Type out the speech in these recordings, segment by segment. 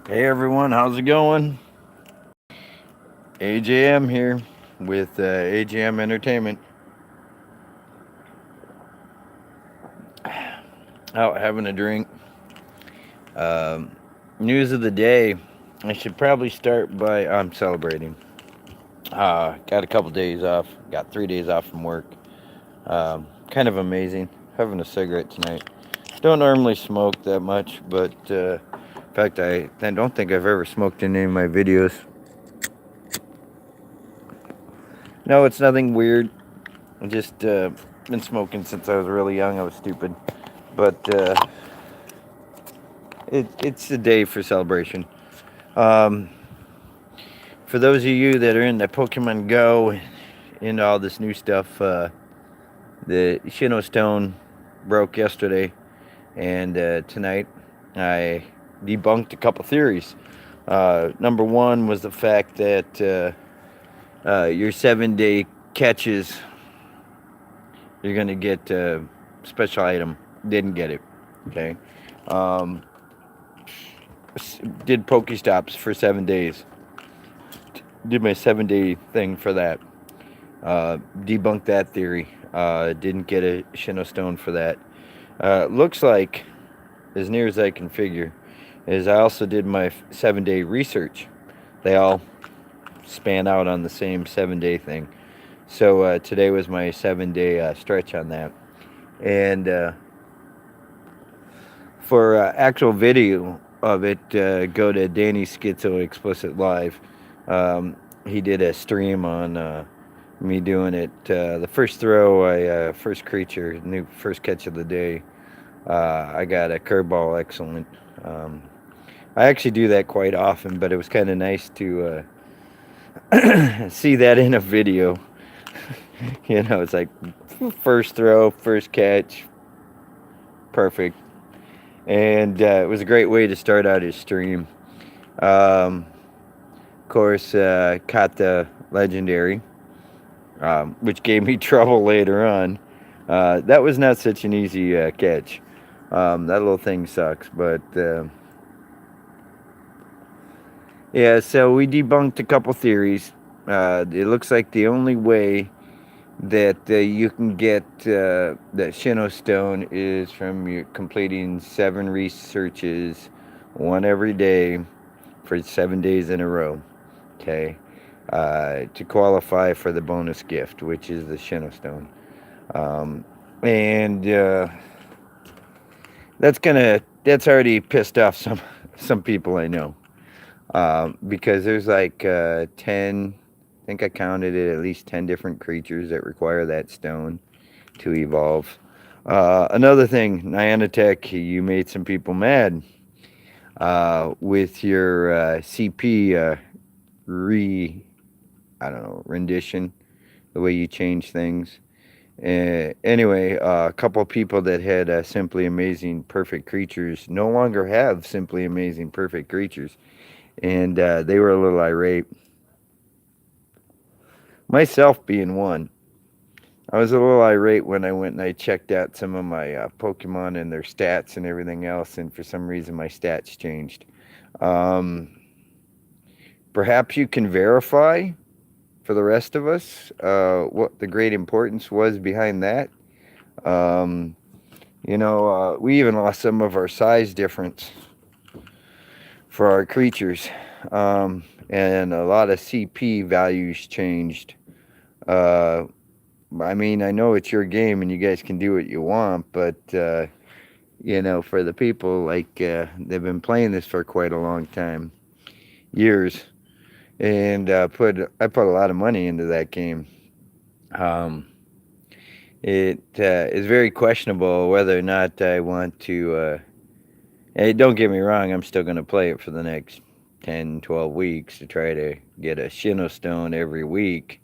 Hey everyone, how's it going? AJM here with AJM Entertainment. Out having a drink. Um, News of the day. I should probably start by I'm celebrating. Got a couple days off. Got 3 days off from work. Kind of amazing. Having a cigarette tonight. Don't normally smoke that much, but in fact, I don't think I've ever smoked in any of my videos. No, it's nothing weird. I just been smoking since I was really young. I was stupid, but it's a day for celebration. Um, for those of you that are in the Pokemon Go, into all this new stuff, the Sinnoh Stone broke yesterday, and tonight I debunked a couple theories. Number one was the fact that your 7 day catches, you're gonna get a special item. Didn't get it. Okay. Um, did Pokestops for 7 days. Did my 7 day thing for that. Debunked that theory. Didn't get a Sinnoh Stone for that. Looks like, as near as I can figure, is I also did my 7 day research. They all span out on the same 7 day thing. So today was my 7 day stretch on that. And for actual video of it, go to Danny Schizo Explicit Live. He did a stream on me doing it. The first throw, first creature, new first catch of the day. I got a curveball, excellent. I actually do that quite often, but it was kind of nice to see that in a video. It's like first throw, first catch, perfect. And it was a great way to start out his stream. Of course, caught the legendary, which gave me trouble later on. That was not such an easy catch. That little thing sucks, but yeah. So we debunked a couple theories. It looks like the only way that you can get that Sinnoh Stone is from you completing 7 researches, one every day, for 7 days in a row. Okay, to qualify for the bonus gift, which is the Sinnoh Stone. And that's already pissed off some people I know, because there's like 10. I think I counted it, at least 10 different creatures that require that stone to evolve. Another thing, Niantic, you made some people mad with your CP I don't know, rendition, the way you change things. Anyway, a couple people that had Simply Amazing Perfect Creatures no longer have Simply Amazing Perfect Creatures, and they were a little irate. Myself being one. I was a little irate when I went and I checked out some of my Pokemon and their stats and everything else, and for some reason my stats changed. Um, Perhaps you can verify for the rest of us what the great importance was behind that. Um, we even lost some of our size difference for our creatures, and a lot of CP values changed. Uh, I mean, I know it's your game and you guys can do what you want, but for the people like they've been playing this for quite a long time, years, and I put a lot of money into that game. Um, it is very questionable whether or not I want to. Hey, don't get me wrong, I'm still going to play it for the next 10, 12 weeks to try to get a Sinnoh Stone every week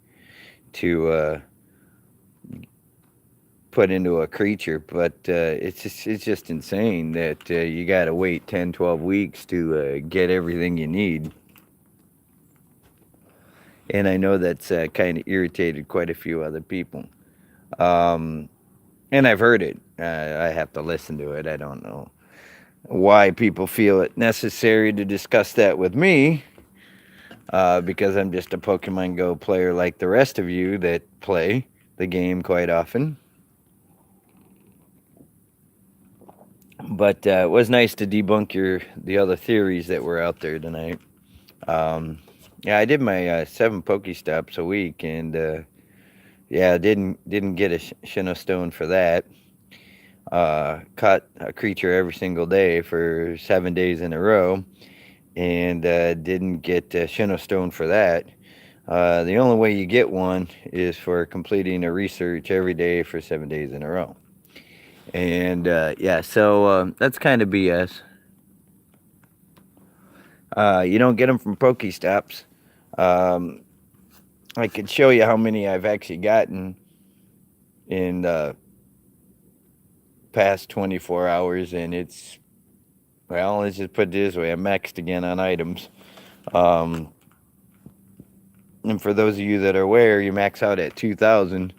to put into a creature, but it's just insane that you got to wait 10, 12 weeks to get everything you need. And I know that's kind of irritated quite a few other people. Um, and I've heard it. I have to listen to it. I don't know. why people feel it necessary to discuss that with me, because I'm just a Pokemon Go player like the rest of you that play the game quite often. But it was nice to debunk the other theories that were out there tonight. Um, yeah, I did my 7 Pokestops a week, and yeah, didn't get a Sinnoh Stone for that. Caught a creature every single day for 7 days in a row, and didn't get a Sinnoh Stone for that. The only way you get one is for completing a research every day for 7 days in a row. And yeah, so that's kind of BS. You don't get them from Pokestops. Um, I could show you how many I've actually gotten in the past 24 hours, and it's, well, let's just put it this way, I'm maxed again on items. Um, and for those of you that are aware, you max out at 2,000.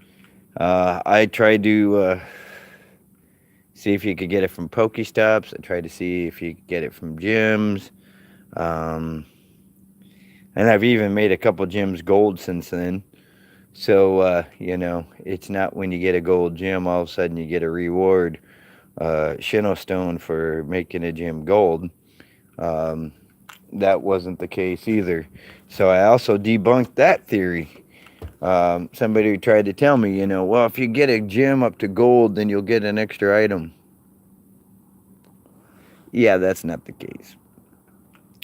I tried to see if you could get it from Pokestops. I tried to see if you could get it from gyms. Um, and I've even made a couple gyms gold since then. So, it's not when you get a gold gym, all of a sudden you get a reward, Sinnoh Stone for making a gym gold. Um, that wasn't the case either. So I also debunked that theory. Somebody tried to tell me, well, if you get a gym up to gold, then you'll get an extra item. Yeah, that's not the case.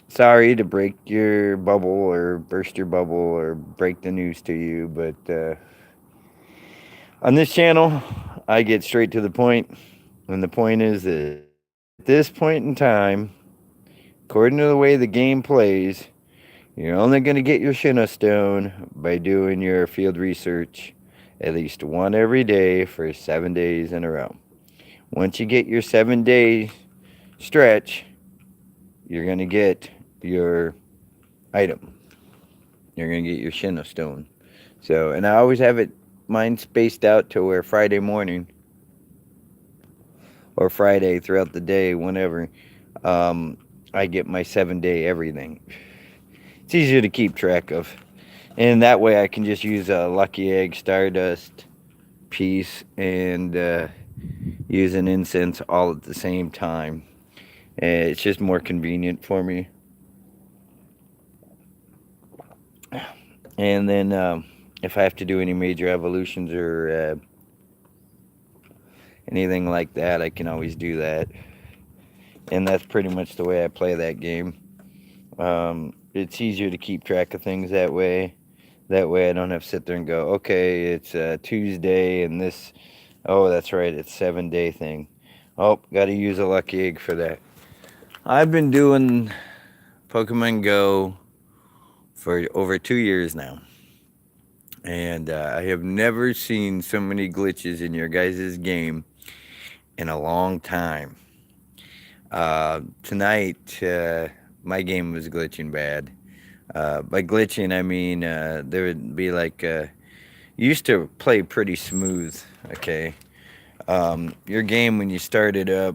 Sorry to break your bubble or burst your bubble or break the news to you, but on this channel, I get straight to the point. And the point is that at this point in time, according to the way the game plays, you're only going to get your Sinnoh Stone by doing your field research at least one every day for 7 days in a row. Once you get your 7 day stretch, you're going to get your item. You're going to get your Sinnoh Stone. So, and I always have it mine spaced out to where Friday morning or Friday throughout the day, whenever, I get my 7 day everything. It's easier to keep track of. And that way I can just use a Lucky Egg, Stardust, Piece, and use an incense all at the same time. It's just more convenient for me. And then if I have to do any major evolutions or anything like that, I can always do that. And that's pretty much the way I play that game. It's easier to keep track of things that way. That way I don't have to sit there and go, okay, it's Tuesday and this, oh, that's right, it's 7 day thing. Oh, got to use a Lucky Egg for that. I've been doing Pokemon Go for over 2 years now. And I have never seen so many glitches in your guys' game in a long time. Tonight, my game was glitching bad. By glitching, I mean there would be like, you used to play pretty smooth, okay? Your game, when you started up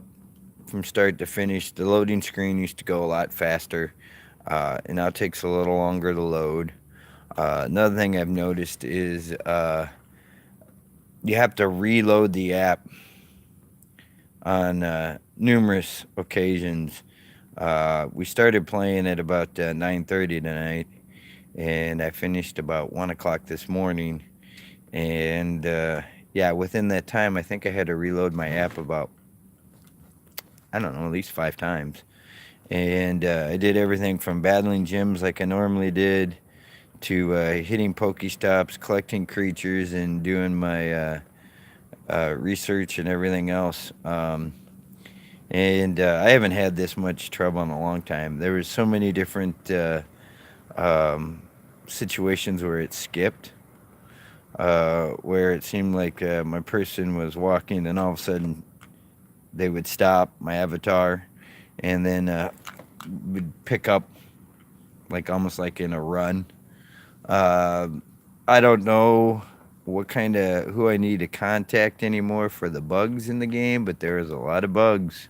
from start to finish, the loading screen used to go a lot faster. And now it takes a little longer to load. Another thing I've noticed is you have to reload the app on numerous occasions. We started playing at about 9:30 tonight, and I finished about 1 o'clock this morning. And yeah, within that time, I think I had to reload my app about, I don't know, at least 5 times. And I did everything from battling gyms like I normally did to hitting Pokestops, collecting creatures, and doing my research and everything else. And I haven't had this much trouble in a long time. There was so many different um, situations where it skipped, where it seemed like my person was walking and all of a sudden they would stop, my avatar, and then would pick up like almost like in a run. Uh, I don't know who I need to contact anymore for the bugs in the game, but there is a lot of bugs.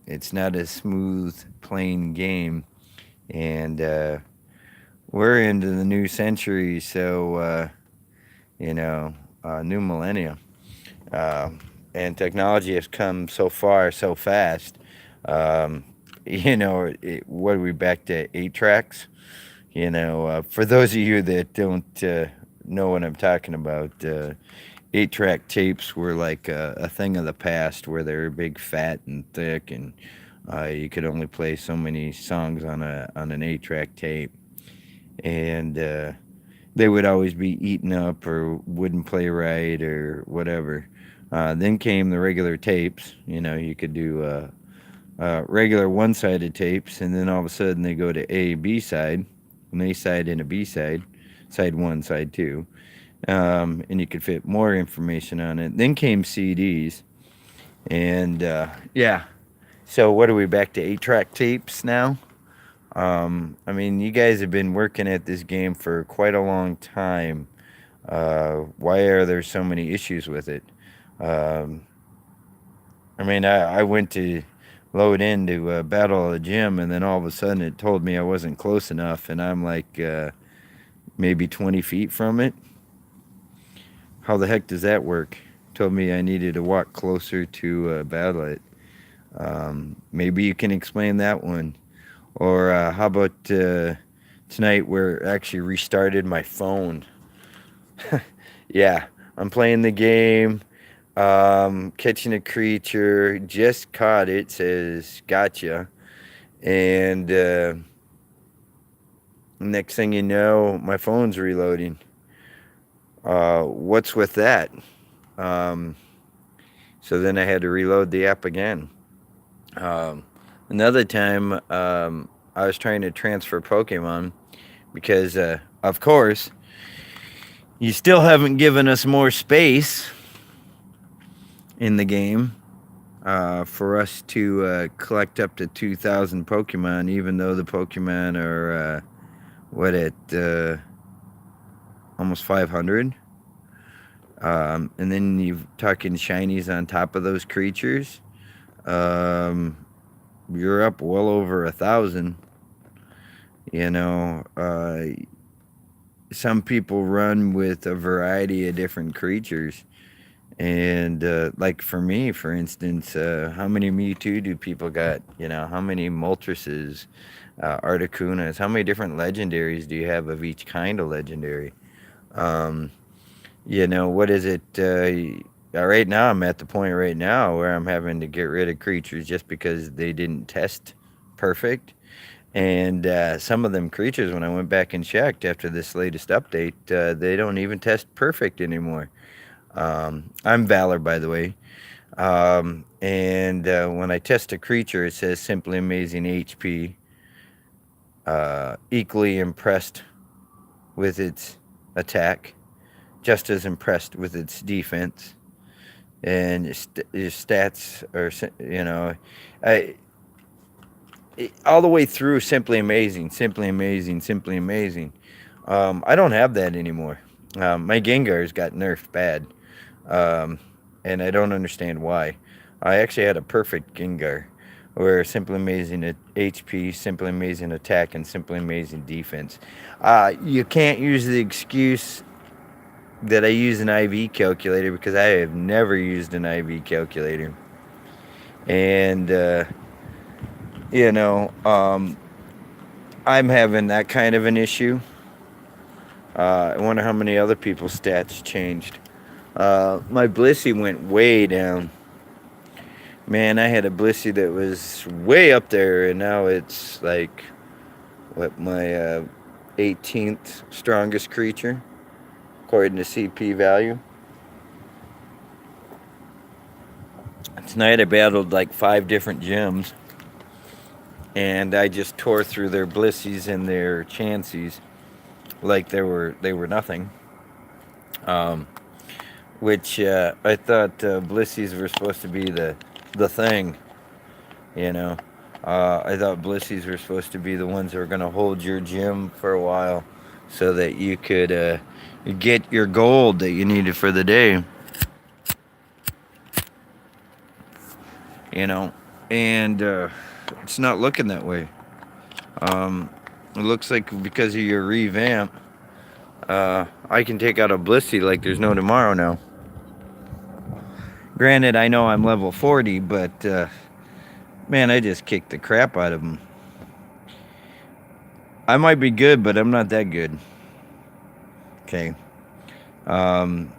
It's not a smooth, plain game. And we're into the new century, so, new millennium. Um, and technology has come so far so fast. Um, what are we back to 8 tracks? For those of you that don't know what I'm talking about, 8 track tapes were like a thing of the past where they were big, fat, and thick, and you could only play so many songs on an 8 track tape, and they would always be eaten up or wouldn't play right or whatever. Then came the regular tapes. You could do regular one-sided tapes, and then all of a sudden they go to A, B side, an A side and a B side, side one, side two, and you could fit more information on it. Then came CDs, and yeah. So what are we back to 8 track tapes now? I mean, you guys have been working at this game for quite a long time. Why are there so many issues with it? Um, I mean, I went to load into Battle of the Gym, and then all of a sudden it told me I wasn't close enough, and I'm like maybe 20 feet from it. How the heck does that work? Told me I needed to walk closer to battle it. Maybe you can explain that one. Or how about tonight where it actually restarted my phone? Yeah, I'm playing the game, catching a creature, just caught it, says gotcha. And next thing you know, my phone's reloading. What's with that? Um, so then I had to reload the app again. Um, Another time, I was trying to transfer Pokemon because, of course, you still haven't given us more space in the game for us to collect up to 2,000 Pokemon, even though the Pokemon are, at almost 500. And then you're talking shinies on top of those creatures. Um, you're up well over 1,000. You know, some people run with a variety of different creatures. And like for me, for instance, how many Mewtwo do people got? How many Moltres, Articunas? How many different legendaries do you have of each kind of legendary? Um, what is it? Right now, I'm at the point right now where I'm having to get rid of creatures just because they didn't test perfect. And some of them creatures, when I went back and checked after this latest update, they don't even test perfect anymore. I'm Valor, by the way. And when I test a creature, it says simply amazing HP, equally impressed with its attack, just as impressed with its defense, and your stats are, I, all the way through simply amazing, simply amazing, simply amazing. I don't have that anymore. My Gengar's got nerfed bad, um, and I don't understand why. I actually had a perfect Gengar, where simply amazing at HP, simply amazing attack, and simply amazing defense. You can't use the excuse that I use an IV calculator because I have never used an IV calculator, and you know, um, I'm having that kind of an issue. I wonder how many other people's stats changed. My Blissey went way down. Man, I had a Blissey that was way up there, and now it's like, what, my 18th strongest creature, according to CP value. Tonight I battled like 5 different gyms, and I just tore through their Blissies and their Chanseys like they were nothing. Um, which I thought Blissies were supposed to be the thing, you know. I thought Blissies were supposed to be the ones that were going to hold your gym for a while so that you could get your gold that you needed for the day, you know. and it's not looking that way. It looks like because of your revamp, I can take out a Blissey like there's no tomorrow now. Granted, I know I'm level 40, but man, I just kicked the crap out of them. I might be good, but I'm not that good. Okay. Um,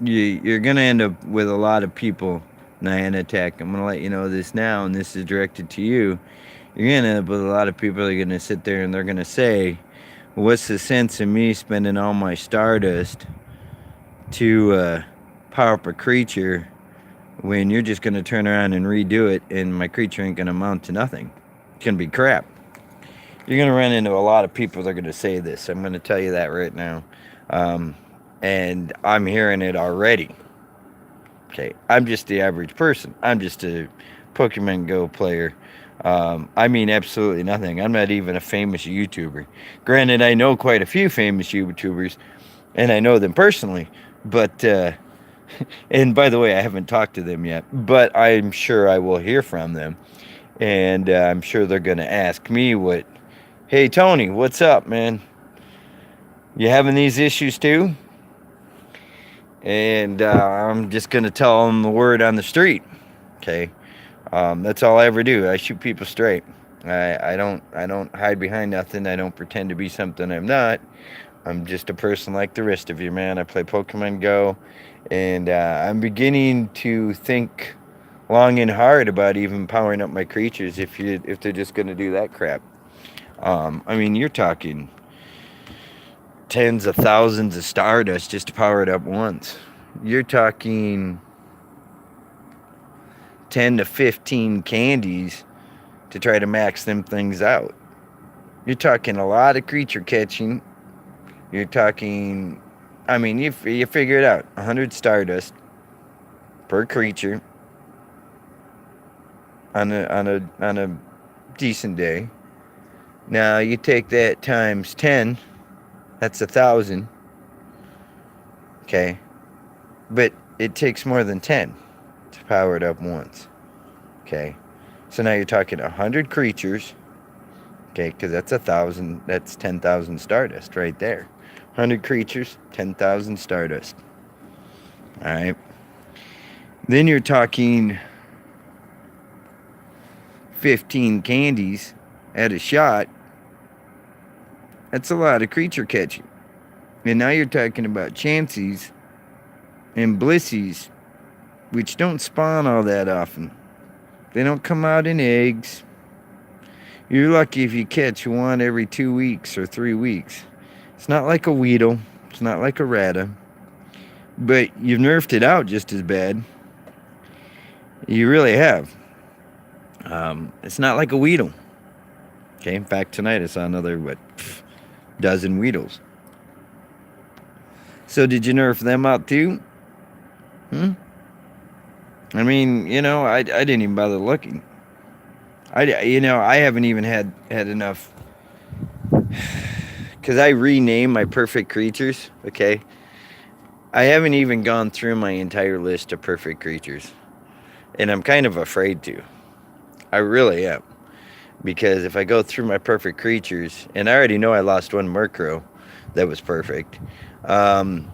you're going to end up with a lot of people, Niantic. I'm going to let you know this now, and this is directed to you. You're going to end up with a lot of people that are going to sit there and they're going to say, what's the sense in me spending all my Stardust to power up a creature when you're just going to turn around and redo it and my creature ain't going to amount to nothing? It's going to be crap. You're going to run into a lot of people that are going to say this. I'm going to tell you that right now. And I'm hearing it already. Okay, I'm just the average person. I'm just a Pokemon Go player. I mean absolutely nothing. I'm not even a famous YouTuber. Granted, I know quite a few famous YouTubers, and I know them personally. But, and by the way, I haven't talked to them yet. But I'm sure I will hear from them. And I'm sure they're going to ask me what, hey, Tony, what's up, man? You having these issues too? And I'm just going to tell them the word on the street. Okay. That's all I ever do. I shoot people straight. I don't hide behind nothing. I don't pretend to be something I'm not. I'm just a person like the rest of you, man. I play Pokemon Go, and I'm beginning to think long and hard about even powering up my creatures if they're just going to do that crap. I mean, you're talking tens of thousands of Stardust just to power it up once. You're talking 10 to 15 candies to try to max them things out. You're talking a lot of creature catching. You're talking, I mean, you figure it out. 100 Stardust per creature on a decent day. Now you take that times 10, that's 1,000. Okay, but it takes more than 10 to power it up once. Okay, so now you're talking 100 creatures. Okay, because that's 1,000. That's 10,000 Stardust right there. 100 creatures, 10,000 Stardust. All right. Then you're talking 15 candies at a shot. That's a lot of creature catching. And now you're talking about Chanseys and Blissies, which don't spawn all that often. They don't come out in eggs. You're lucky if you catch one every 2 weeks or 3 weeks. It's not like a Weedle. It's not like a Rata. But you've nerfed it out just as bad. You really have. It's not like a Weedle. Okay, in fact, tonight I saw another, dozen Weedles. So did you nerf them out too? I mean, I didn't even bother looking. I haven't even had enough, because I renamed my perfect creatures. Okay, I haven't even gone through my entire list of perfect creatures, and I'm kind of afraid to. I really am, because if I go through my perfect creatures, and I already know I lost one Murkrow that was perfect, I'm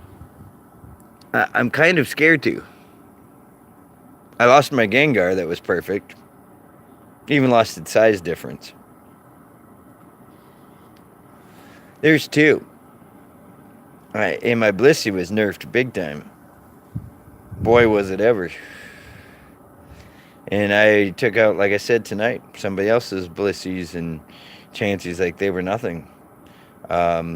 kind of scared to. I lost my Gengar that was perfect. Even lost its size difference. There's two. And my Blissey was nerfed big time. Boy, was it ever. And I took out, like I said tonight, somebody else's Blisseys and Chanseys like they were nothing. I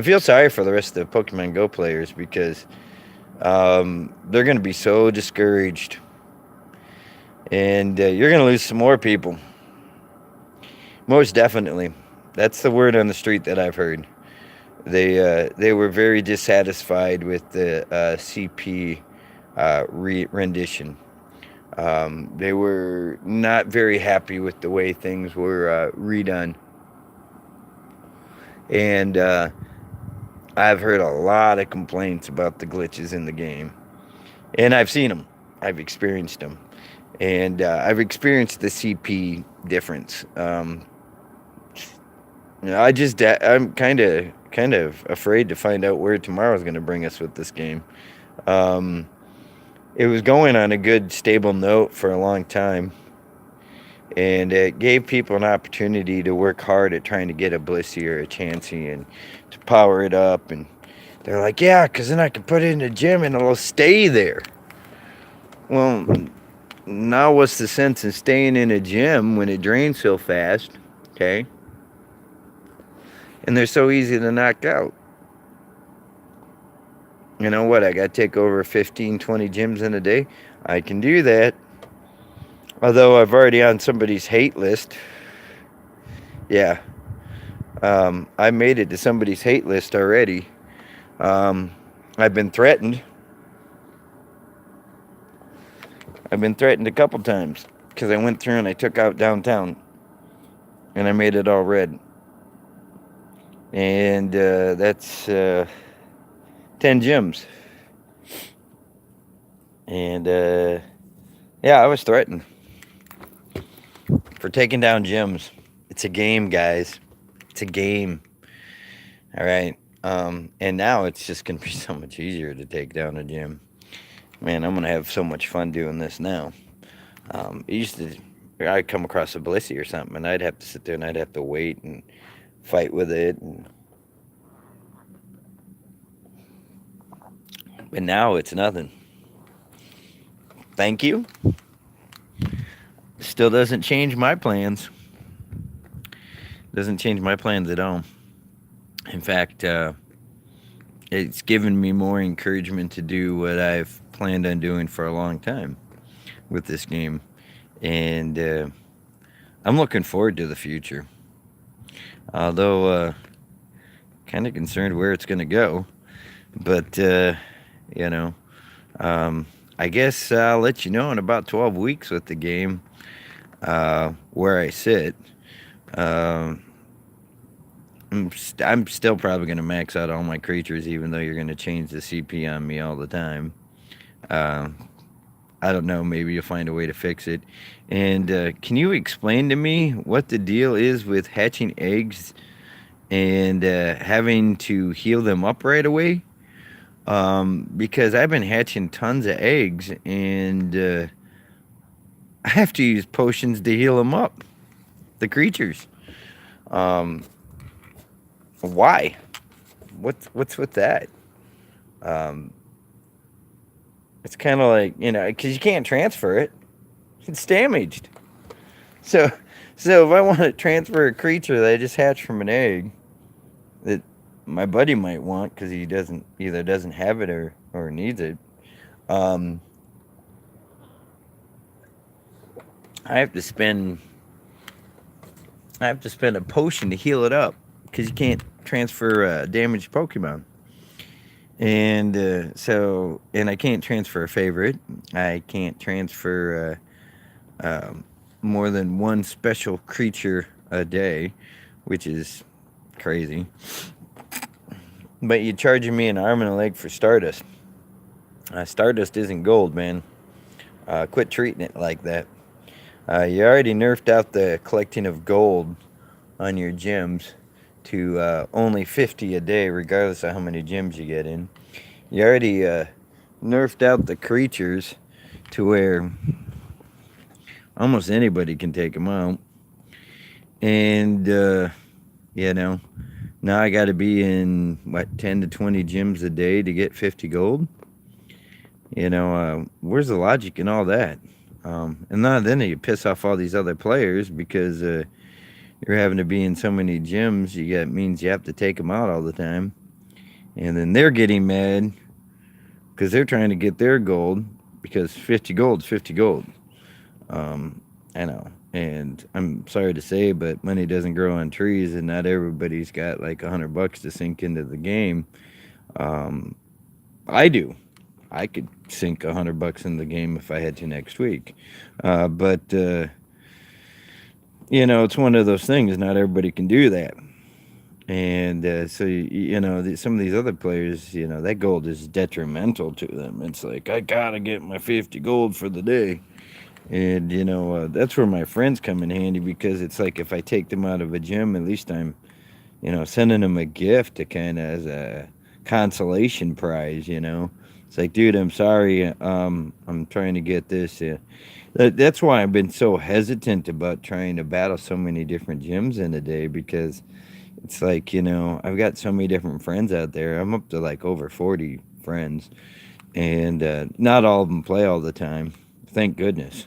feel sorry for the rest of the Pokemon Go players because they're going to be so discouraged. And you're going to lose some more people. Most definitely. That's the word on the street that I've heard. They were very dissatisfied with the CP rendition. They were not very happy with the way things were redone. And I've heard a lot of complaints about the glitches in the game. And I've seen them. I've experienced them. And I've experienced the CP difference. I'm kind of afraid to find out where tomorrow's going to bring us with this game. Um, it was going on a good stable note for a long time, and it gave people an opportunity to work hard at trying to get a Blissey or a Chansey and to power it up. And they're like, yeah, because then I can put it in the gym and it'll stay there. Well, now what's the sense in staying in a gym when it drains so fast? Okay. And they're so easy to knock out. You know what? I got to take over 15, 20 gyms in a day. I can do that. Although I've already on somebody's hate list. Yeah. I made it to somebody's hate list already. I've been threatened. I've been threatened a couple times because I went through and I took out downtown and I made it all red. And that's 10 gyms. And yeah, I was threatened for taking down gyms. It's a game, guys. It's a game. All right. And now it's just going to be so much easier to take down a gym. Man, I'm going to have so much fun doing this now. It used to, I'd come across a Blissey or something, and I'd have to sit there and I'd have to wait and fight with it. But now it's nothing. Thank you. Still doesn't change my plans. Doesn't change my plans at all. In fact, it's given me more encouragement to do what I've planned on doing for a long time with this game. And I'm looking forward to the future. Although, kind of concerned where it's going to go. But, you know, I guess I'll let you know in about 12 weeks with the game where I sit. I'm still probably going to max out all my creatures, even though you're going to change the CP on me all the time. I don't know. Maybe you'll find a way to fix it. And can you explain to me what the deal is with hatching eggs and having to heal them up right away? Because I've been hatching tons of eggs and I have to use potions to heal them up, the creatures. Why? What's with that? It's kind of like, because you can't transfer it. It's damaged. So if I want to transfer a creature that I just hatched from an egg that my buddy might want because he either doesn't have it or needs it, I have to spend a potion to heal it up because you can't transfer damaged Pokemon. And and I can't transfer a favorite. I can't transfer more than one special creature a day, which is crazy. But you're charging me an arm and a leg for Stardust. Stardust isn't gold, man. Quit treating it like that. You already nerfed out the collecting of gold on your gyms to only 50 a day, regardless of how many gyms you get in. You already nerfed out the creatures to where almost anybody can take them out. And, now I got to be in, 10 to 20 gyms a day to get 50 gold? Where's the logic in all that? And then you piss off all these other players because you're having to be in so many gyms. Means you have to take them out all the time. And then they're getting mad because they're trying to get their gold because 50 gold is 50 gold. I know. And I'm sorry to say, but money doesn't grow on trees, and not everybody's got like $100 to sink into the game. I do. I could sink $100 in the game if I had to next week. But it's one of those things. Not everybody can do that. And some of these other players, that gold is detrimental to them. It's like, I gotta get my 50 gold for the day. And, that's where my friends come in handy because it's like if I take them out of a gym, at least I'm, sending them a gift to kind of as a consolation prize. It's like, dude, I'm sorry. I'm trying to get this. That's why I've been so hesitant about trying to battle so many different gyms in a day because it's like, I've got so many different friends out there. I'm up to like over 40 friends, and not all of them play all the time. Thank goodness.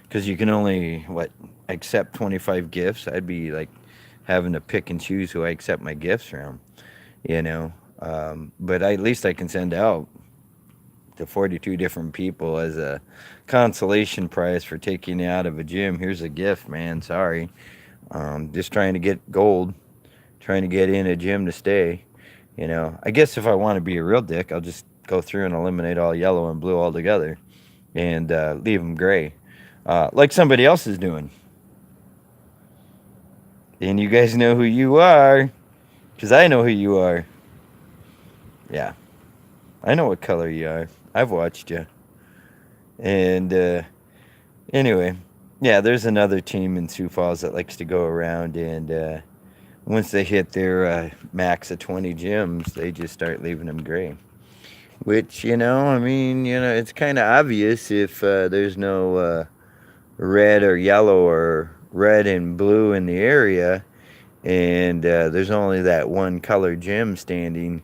Because you can only, accept 25 gifts. I'd be like having to pick and choose who I accept my gifts from, you know. But at least I can send out to 42 different people as a consolation prize for taking you out of a gym. Here's a gift, man. Sorry. Just trying to get gold, trying to get in a gym to stay. I guess if I want to be a real dick, I'll just go through and eliminate all yellow and blue altogether and leave them gray, like somebody else is doing. And you guys know who you are, because I know who you are. Yeah, I know what color you are. I've watched you. And anyway, yeah, there's another team in Sioux Falls that likes to go around and once they hit their max of 20 gyms, they just start leaving them gray. Which, I mean, it's kind of obvious if there's no red or yellow or red and blue in the area, and there's only that one color gym standing,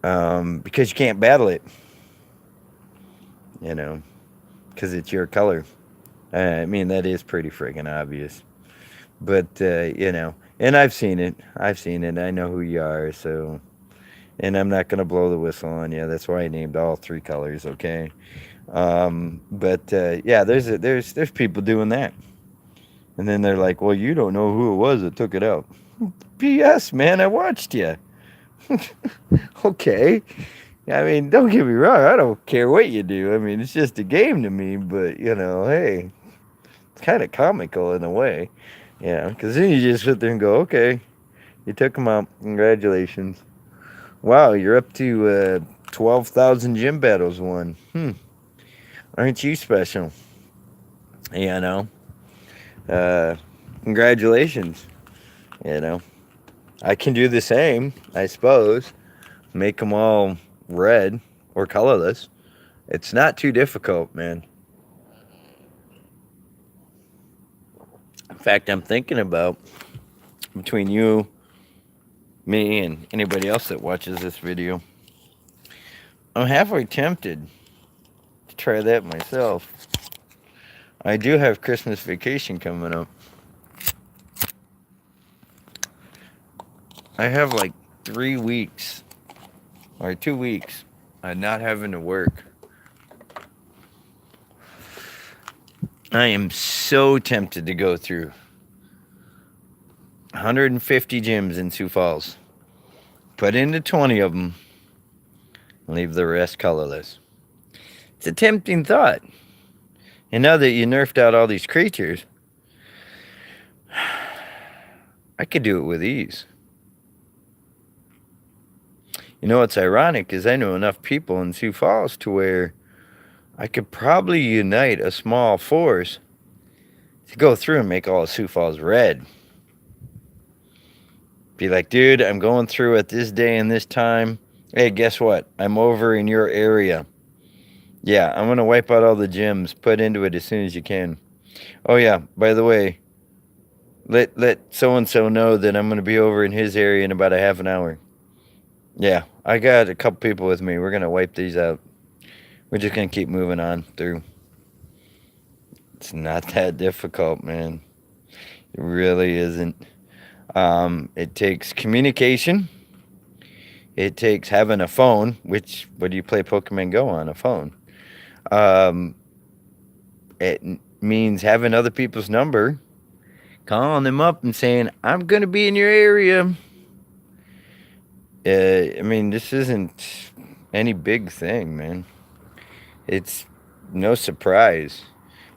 because you can't battle it, you know, because it's your color. I mean, that is pretty friggin' obvious. But, and I've seen it. I've seen it. I know who you are, so. And I'm not going to blow the whistle on you. That's why I named all three colors, okay? But yeah, there's people doing that. And then they're like, well, you don't know who it was that took it out. BS, man. I watched you. Okay. I mean, don't get me wrong. I don't care what you do. I mean, it's just a game to me. But, hey, it's kind of comical in a way. Because then you just sit there and go, okay, you took them out. Congratulations. Wow, you're up to 12,000 gym battles won. Aren't you special? You know? Uh, Congratulations. You know? I can do the same, I suppose. Make them all red or colorless. It's not too difficult, man. In fact, I'm thinking about between you, me, and anybody else that watches this video, I'm halfway tempted to try that myself. I do have Christmas vacation coming up. I have like 3 weeks or 2 weeks not having to work. I am so tempted to go through 150 gyms in Sioux Falls, put into 20 of them, and leave the rest colorless. It's a tempting thought. And now that you nerfed out all these creatures, I could do it with ease. You know what's ironic is I know enough people in Sioux Falls to where I could probably unite a small force to go through and make all of Sioux Falls red. Be like, dude, I'm going through at this day and this time. Hey, guess what? I'm over in your area. Yeah, I'm going to wipe out all the gyms. Put into it as soon as you can. Oh, yeah, by the way, let so-and-so know that I'm going to be over in his area in about a half an hour. Yeah, I got a couple people with me. We're going to wipe these out. We're just going to keep moving on through. It's not that difficult, man. It really isn't. It takes communication. It takes having a phone, which, what do you play Pokemon Go on? A phone. It means having other people's number, calling them up and saying, I'm going to be in your area. I mean, this isn't any big thing, man. It's no surprise.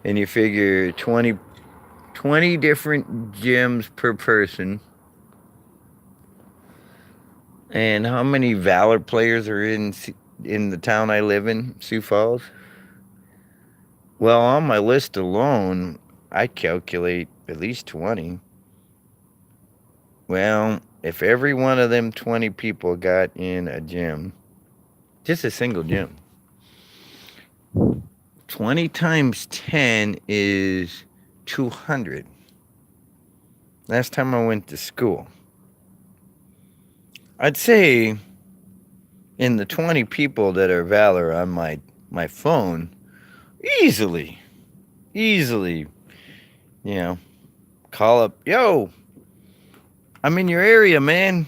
And you figure 20 different gyms per person. And how many Valor players are in the town I live in, Sioux Falls? Well, on my list alone, I calculate at least 20. Well, if every one of them 20 people got in a gym, just a single gym, 20 times 10 is 200. Last time I went to school, I'd say in the 20 people that are Valor on my phone, easily, you know, call up, yo, I'm in your area, man.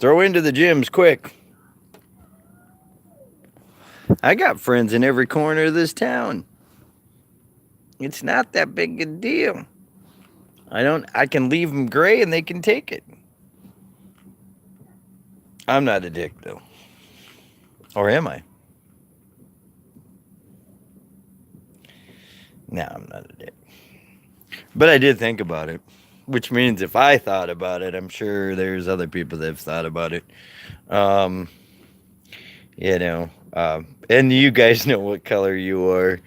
Throw into the gyms quick. I got friends in every corner of this town. It's not that big a deal. I can leave them gray and they can take it. I'm not a dick, though. Or am I? No, I'm not a dick. But I did think about it, which means if I thought about it, I'm sure there's other people that have thought about it. Um, and you guys know what color you are.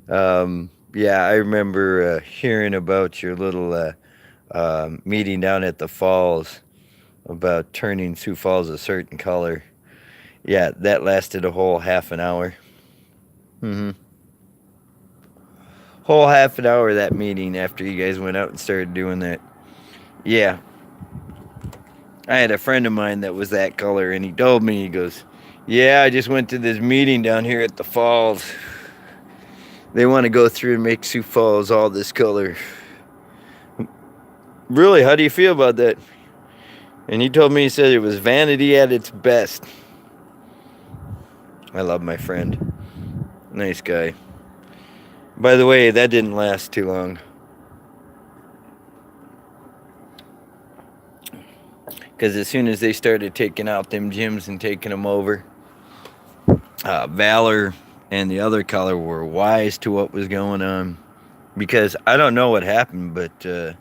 Yeah, I remember hearing about your little meeting down at the falls about turning Sioux Falls a certain color. Yeah, that lasted a whole half an hour. Mm-hmm. Whole half an hour, that meeting, after you guys went out and started doing that. Yeah. I had a friend of mine that was that color, and he told me, he goes, yeah, I just went to this meeting down here at the falls. They want to go through and make Sioux Falls all this color. Really, how do you feel about that? And he told me, he said it was vanity at its best. I love my friend. Nice guy. By the way, that didn't last too long. Because as soon as they started taking out them gyms and taking them over, Valor and the other color were wise to what was going on. Because I don't know what happened, but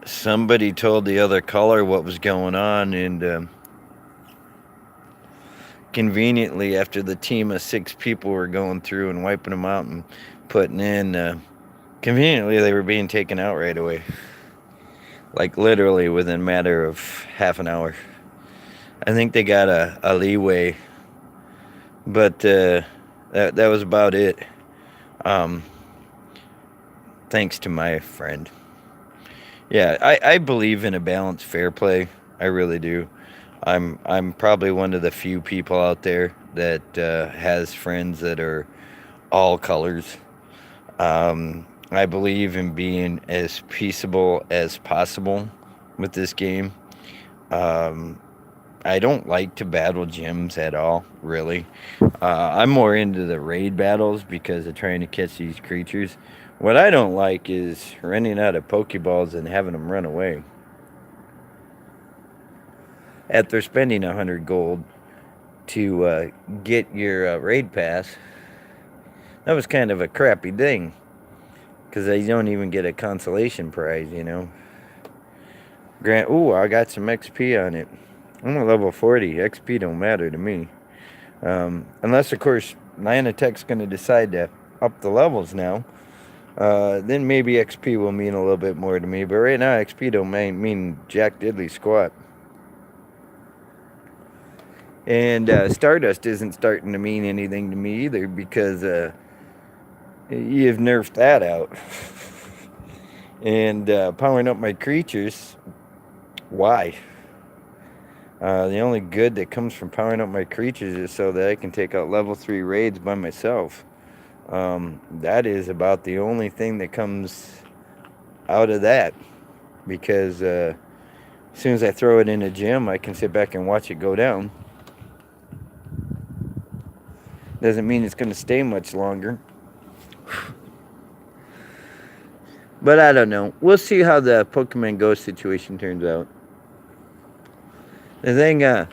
somebody told the other color what was going on, and conveniently, after the team of 6 people were going through and wiping them out and putting in, conveniently they were being taken out right away. Like literally within a matter of half an hour. I think they got a leeway, but that was about it. Thanks to my friend. Yeah, I believe in a balanced fair play. I really do. I'm probably one of the few people out there that has friends that are all colors. I believe in being as peaceable as possible with this game. I don't like to battle gyms at all, really. I'm more into the raid battles because of trying to catch these creatures. What I don't like is running out of Pokeballs and having them run away. After spending 100 gold to get your raid pass, that was kind of a crappy thing. Because they don't even get a consolation prize, you know. Ooh, I got some XP on it. I'm a level 40. XP don't matter to me. Unless, of course, Niantic's going to decide to up the levels now. Then maybe XP will mean a little bit more to me. But right now, XP don't mean jack diddly squat. And Stardust isn't starting to mean anything to me either because you've nerfed that out. And powering up my creatures, why? The only good that comes from powering up my creatures is so that I can take out level 3 raids by myself. That is about the only thing that comes out of that. Because as soon as I throw it in a gym, I can sit back and watch it go down. Doesn't mean it's going to stay much longer. But I don't know. We'll see how the Pokemon Go situation turns out. The thing I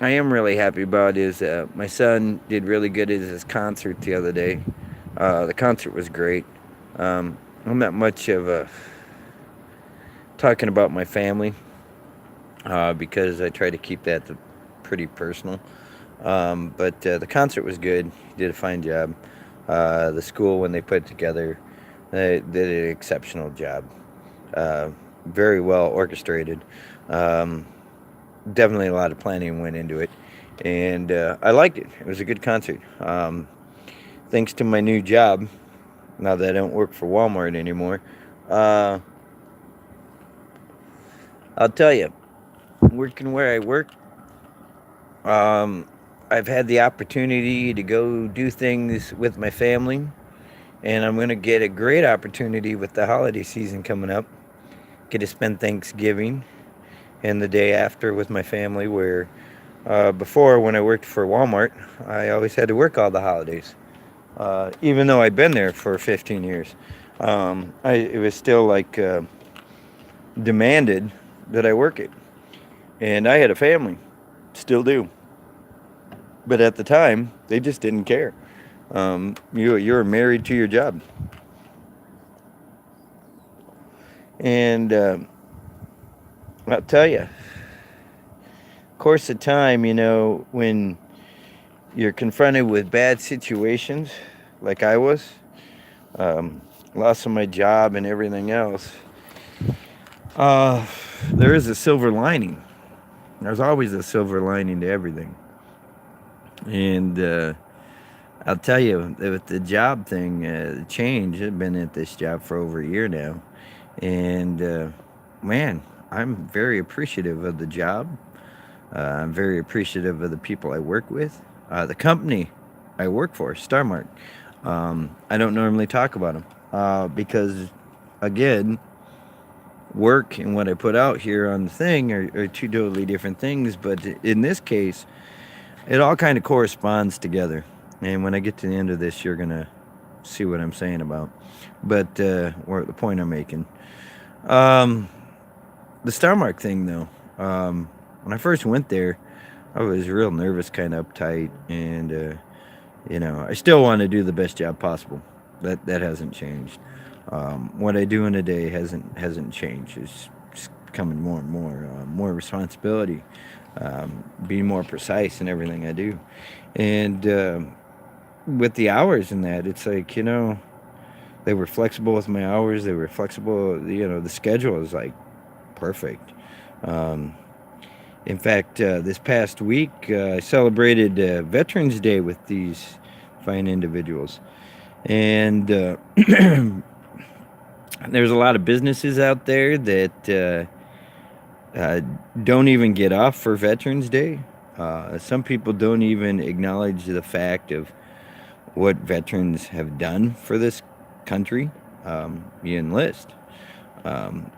am really happy about is my son did really good at his concert the other day. The concert was great. I'm not much of talking about my family because I try to keep that pretty personal. But the concert was good. He did a fine job. The school, when they put it together, they did an exceptional job. Uh, Very well orchestrated. Um, Definitely a lot of planning went into it, and I liked it. It was a good concert. Thanks to my new job, now that I don't work for Walmart anymore, uh, I'll tell you, working where I work, um, I've had the opportunity to go do things with my family, and I'm going to get a great opportunity with the holiday season coming up. Get to spend Thanksgiving and the day after with my family, where before, when I worked for Walmart, I always had to work all the holidays. Even though I'd been there for 15 years, it was still like demanded that I work it. And I had a family, still do. But at the time, they just didn't care. You're married to your job. And I'll tell you, course of time, when you're confronted with bad situations, like I was, um, loss of my job and everything else, uh, there is a silver lining. There's always a silver lining to everything. And I'll tell you, with the job thing, the change, I've been at this job for over a year now. And man, I'm very appreciative of the job. I'm very appreciative of the people I work with. The company I work for, Starmark, I don't normally talk about them because, again, work and what I put out here on the thing are two totally different things. But in this case, it all kind of corresponds together. And when I get to the end of this, you're going to see what I'm saying about. But, or the point I'm making. Um, the Starmark thing, though, when I first went there, I was real nervous, kind of uptight, and I still want to do the best job possible. That hasn't changed. What I do in a day hasn't changed. It's just becoming more responsibility, being more precise in everything I do, and with the hours in that, it's like they were flexible with my hours. They were flexible. The schedule is like perfect. Um, In fact, this past week, I celebrated Veterans Day with these fine individuals. And there's a lot of businesses out there that don't even get off for Veterans Day. Some people don't even acknowledge the fact of what veterans have done for this country. You enlist. Um,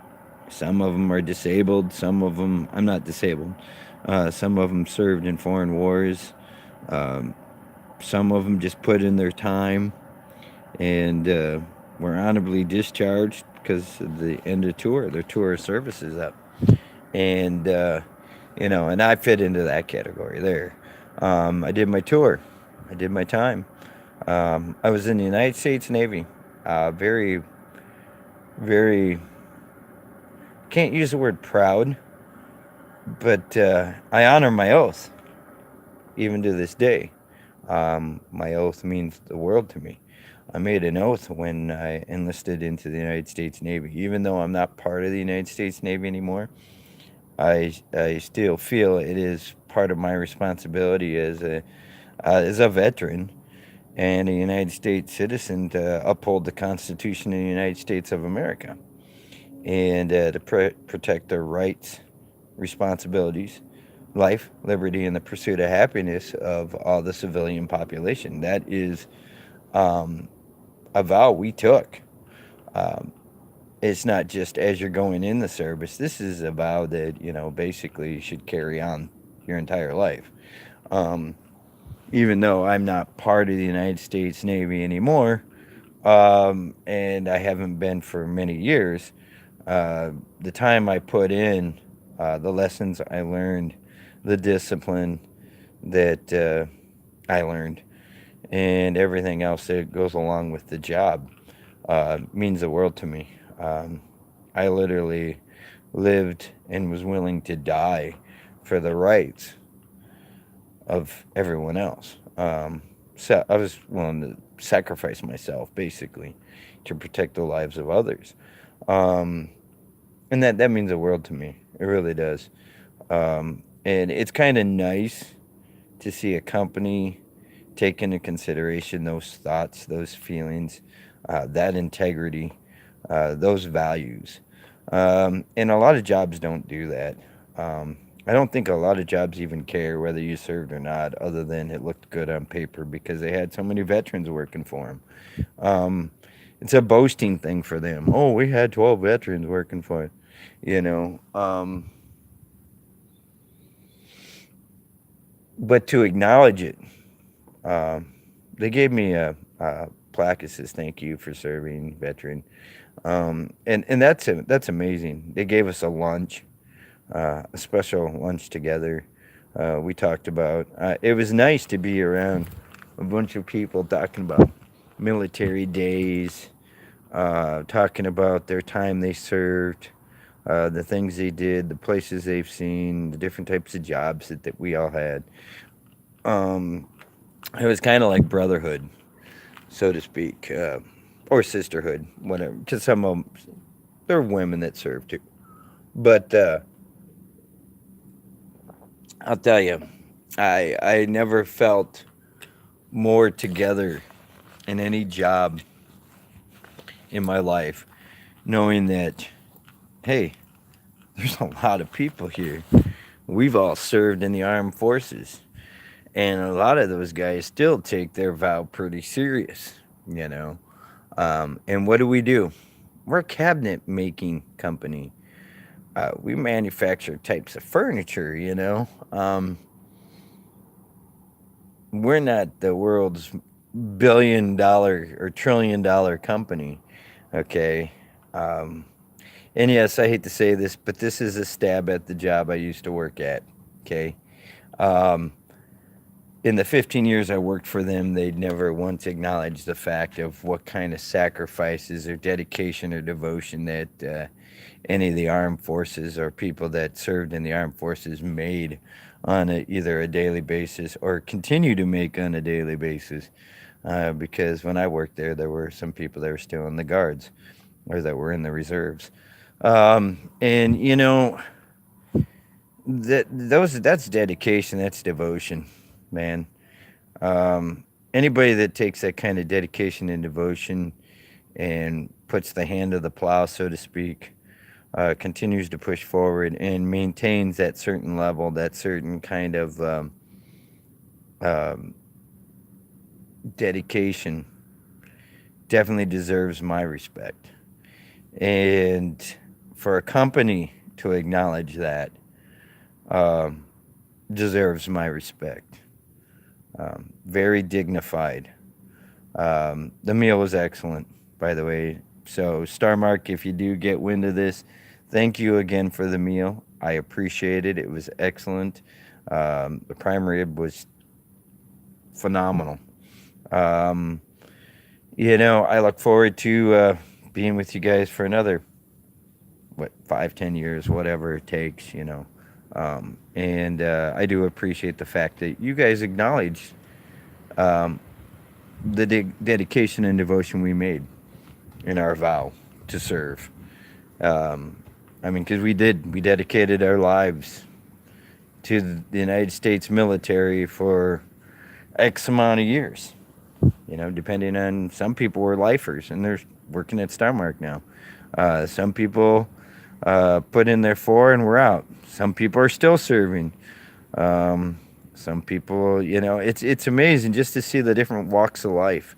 Some of them are disabled. Some of them, I'm not disabled. Some of them served in foreign wars. Um, some of them just put in their time and were honorably discharged because of the end of tour. Their tour of service is up. And, and I fit into that category there. I did my tour. I did my time. I was in the United States Navy. Very, very, can't use the word proud, but I honor my oath, even to this day. My oath means the world to me. I made an oath when I enlisted into the United States Navy. Even though I'm not part of the United States Navy anymore, I still feel it is part of my responsibility as a veteran and a United States citizen to uphold the Constitution of the United States of America and to protect their rights, responsibilities, life, liberty, and the pursuit of happiness of all the civilian population. That is um, a vow we took. Um, it's not just as you're going in the service. This is a vow that, basically you should carry on your entire life. Um, Even though I'm not part of the United States Navy anymore, and I haven't been for many years, the time I put in, the lessons I learned, the discipline that I learned, and everything else that goes along with the job means the world to me. I literally lived and was willing to die for the rights of everyone else. So I was willing to sacrifice myself basically to protect the lives of others. Um, and that means the world to me. It really does. And it's kind of nice to see a company take into consideration those thoughts, those feelings, that integrity, those values. And a lot of jobs don't do that. I don't think a lot of jobs even care whether you served or not, other than it looked good on paper because they had so many veterans working for them. Um, it's a boasting thing for them. Oh, we had 12 veterans working for it, you know. But to acknowledge it, um, they gave me a plaque that says "Thank you for serving, veteran." And that's amazing. They gave us a lunch, a special lunch together. We talked about. It was nice to be around a bunch of people talking about military days, talking about their time they served, the things they did, the places they've seen, the different types of jobs that we all had. Um, it was kind of like brotherhood, so to speak, or sisterhood, whatever. Because some of them, there are women that serve too. But I'll tell you, I never felt more together in any job in my life, knowing that, hey, there's a lot of people here. We've all served in the armed forces, and a lot of those guys still take their vow pretty serious, you know. And what do? We're a cabinet making company. We manufacture types of furniture, you know. We're not the world's billion-dollar or trillion-dollar company, okay? Um, and yes, I hate to say this, but this is a stab at the job I used to work at, okay? Um, in the 15 years I worked for them, they'd never once acknowledged the fact of what kind of sacrifices or dedication or devotion that any of the armed forces or people that served in the armed forces made on either a daily basis or continue to make on a daily basis. Because when I worked there, there were some people that were still in the guards or that were in the reserves. And you know that's dedication, that's devotion, man. Anybody that takes that kind of dedication and devotion and puts the hand to the plow, so to speak, continues to push forward and maintains that certain level, that certain kind of um, dedication, definitely deserves my respect. And for a company to acknowledge that um, deserves my respect. Very dignified. The meal was excellent, by the way. So, Star Mark, if you do get wind of this, thank you again for the meal. I appreciate it. It was excellent. The prime rib was phenomenal. Um, I look forward to being with you guys for another, 5, 10 years, whatever it takes, and I do appreciate the fact that you guys acknowledge um, the dedication and devotion we made in our vow to serve. Um, I mean, because we dedicated our lives to the United States military for X amount of years. Depending on, some people were lifers and they're working at Star Mark now. Some people put in their 4 and we're out. Some people are still serving. Some people, it's amazing just to see the different walks of life.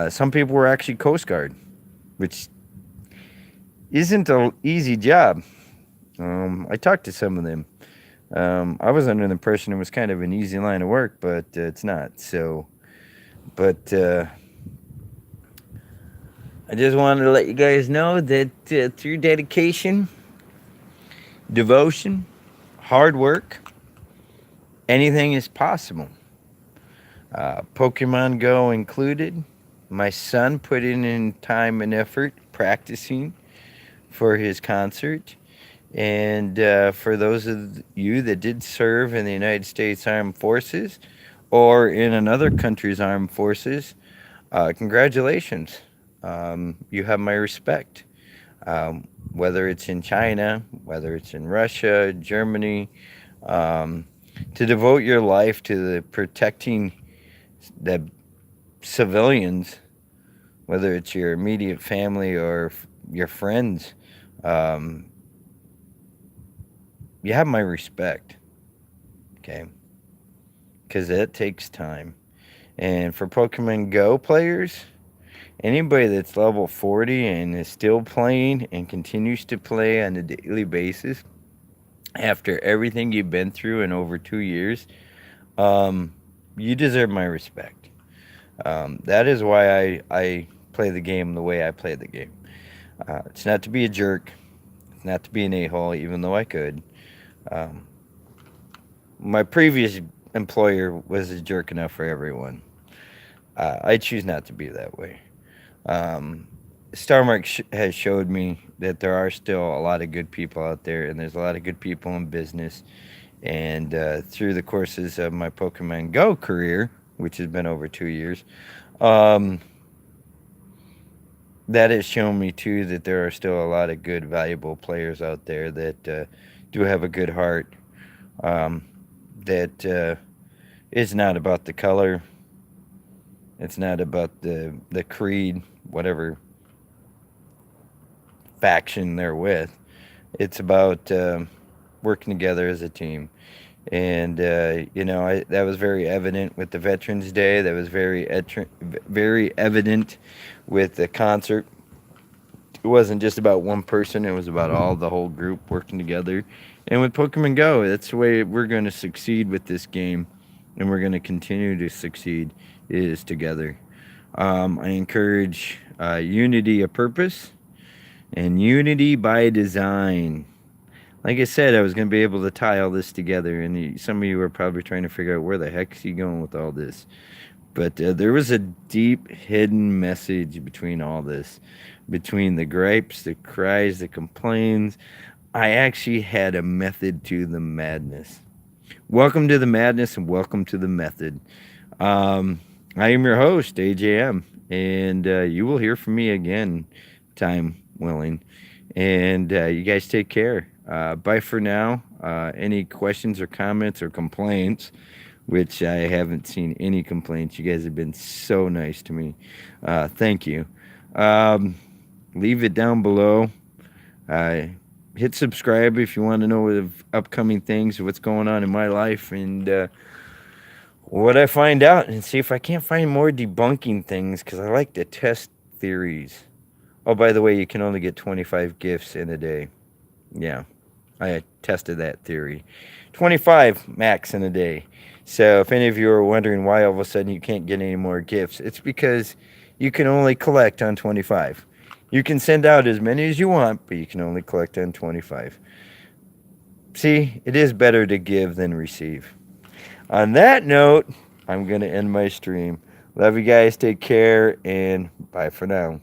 Some people were actually Coast Guard, which isn't an easy job. I talked to some of them. I was under the impression it was kind of an easy line of work, but it's not. So, but I just wanted to let you guys know that through dedication, devotion, hard work, anything is possible. Pokemon Go included. My son put in time and effort practicing for his concert, And for those of you that did serve in the United States Armed Forces or in another country's armed forces, congratulations. You have my respect. Whether it's in China, whether it's in Russia, Germany, um, to devote your life to the protecting the civilians, whether it's your immediate family or your friends, um, you have my respect, okay? Because it takes time. And for Pokemon Go players, anybody that's level 40 and is still playing and continues to play on a daily basis after everything you've been through in over 2 years, um, you deserve my respect. That is why I play the game the way I play the game. It's not to be a jerk, it's not to be an a-hole, even though I could. Um, my previous employer was a jerk enough for everyone. I choose not to be that way. Um, Starmark has showed me that there are still a lot of good people out there, and there's a lot of good people in business. And through the courses of my Pokemon Go career, which has been over 2 years, um, that has shown me too that there are still a lot of good, valuable players out there that do have a good heart. Um, that it's not about the color, it's not about the creed, whatever faction they're with. It's about working together as a team. And that was very evident with the Veterans Day. That was very evident with the concert. It wasn't just about one person, it was about all the whole group working together. And with Pokemon Go, that's the way we're going to succeed with this game, and we're going to continue to succeed, is together. I encourage unity of purpose and unity by design. Like I said, I was going to be able to tie all this together, and some of you are probably trying to figure out where the heck is he going with all this. But there was a deep hidden message between all this, between the gripes, the cries, the complaints. I actually had a method to the madness. Welcome to the madness and welcome to the method. I am your host, AJM, and you will hear from me again, time willing. And you guys take care. Bye for now. Any questions or comments or complaints, which I haven't seen any complaints. You guys have been so nice to me. Thank you. Um, Leave it down below. Hit subscribe if you want to know of upcoming things, what's going on in my life, and what I find out, and see if I can't find more debunking things, because I like to test theories. Oh, by the way, you can only get 25 gifts in a day. Yeah, I tested that theory. 25 max in a day. So if any of you are wondering why all of a sudden you can't get any more gifts, it's because you can only collect on 25. You can send out as many as you want, but you can only collect on 25. See, it is better to give than receive. On that note, I'm going to end my stream. Love you guys. Take care, and bye for now.